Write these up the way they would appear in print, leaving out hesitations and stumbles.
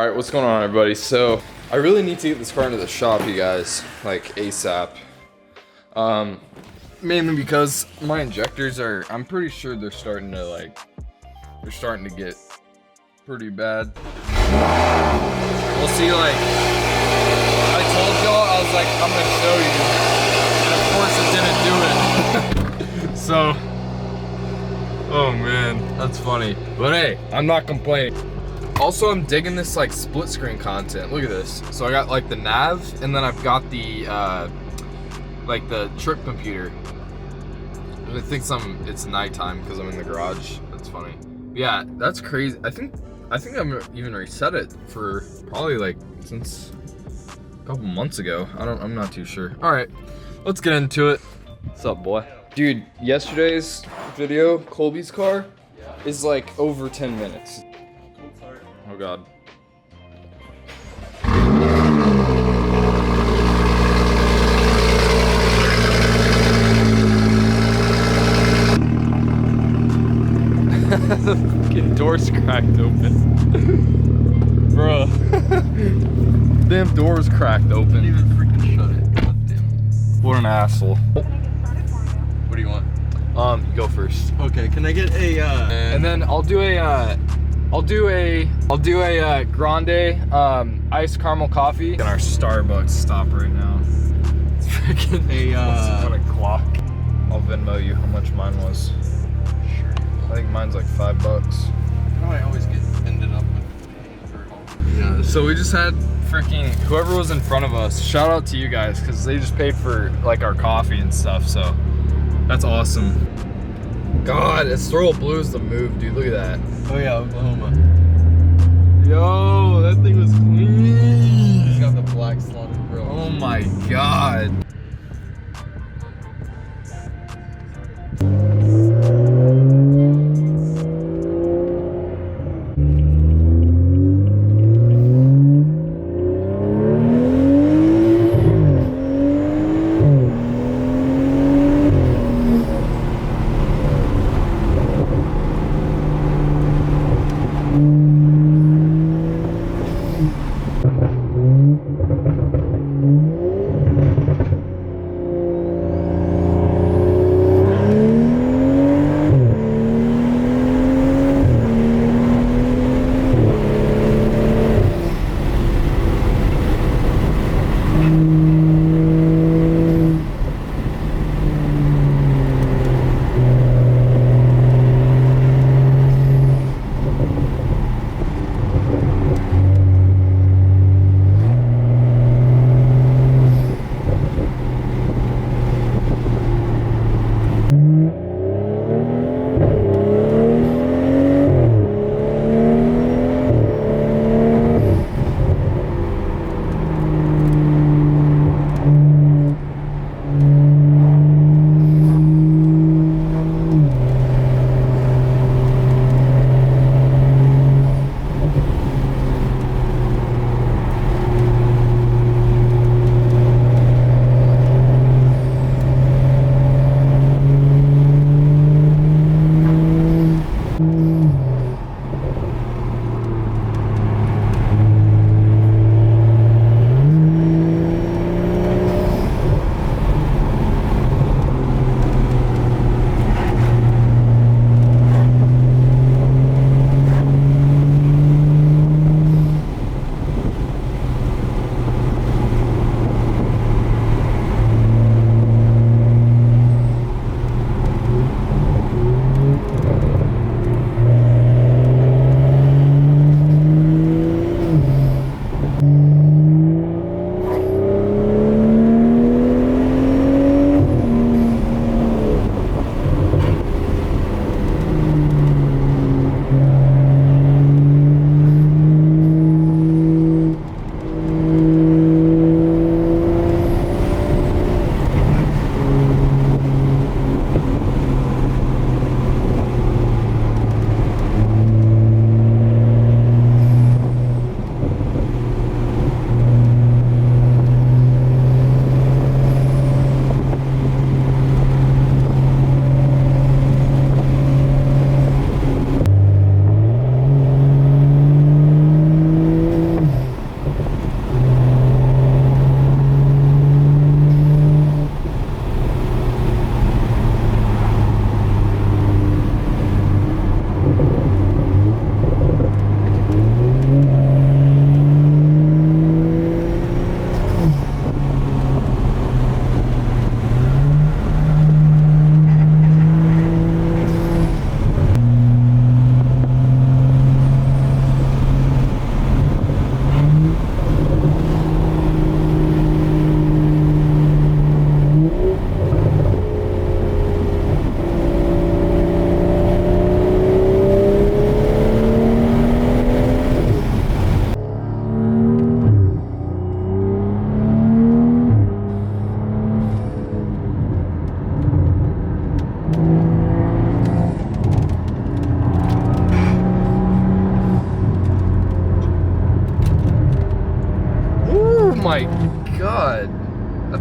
Alright, what's going on, everybody? So, I really need to get this car into the shop, you guys, like ASAP. Mainly because my injectors are, I'm pretty sure they're starting to get pretty bad. We'll see, like, I told y'all, I was like, I'm gonna show you. And of course it didn't do it. So, oh man, that's funny. But hey, I'm not complaining. Also, I'm digging this like split screen content. Look at this. So I got like the nav, and then I've got the like the trip computer. And I think it's nighttime because I'm in the garage. That's funny. But yeah, that's crazy. I think I've even reset it for probably like since a couple months ago. I'm not too sure. All right, let's get into it. What's up, boy? Dude, yesterday's video, Colby's car, is like over 10 minutes. Oh god. The fucking door's cracked open. Bro. Damn door's cracked open. Didn't even freaking shut it. God damn. What an asshole. What do you want? You go first. Okay, can I get a and then I'll do a grande iced caramel coffee. In our Starbucks stop right now. It's freaking a 1 o'clock. I'll Venmo you how much mine was. Sure. I think mine's like $5. How do I always ended up with paying for it all? Yeah. So we just had freaking whoever was in front of us. Shout out to you guys because they just paid for like our coffee and stuff. So that's awesome. God, Estrella Blue is the move, dude. Look at that. Oh yeah, Oklahoma. Yo, that thing was clean. It's got the black slotted grill. Oh my god.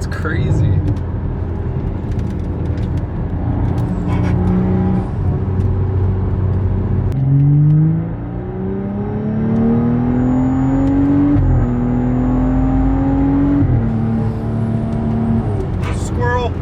It's crazy. Squirrel.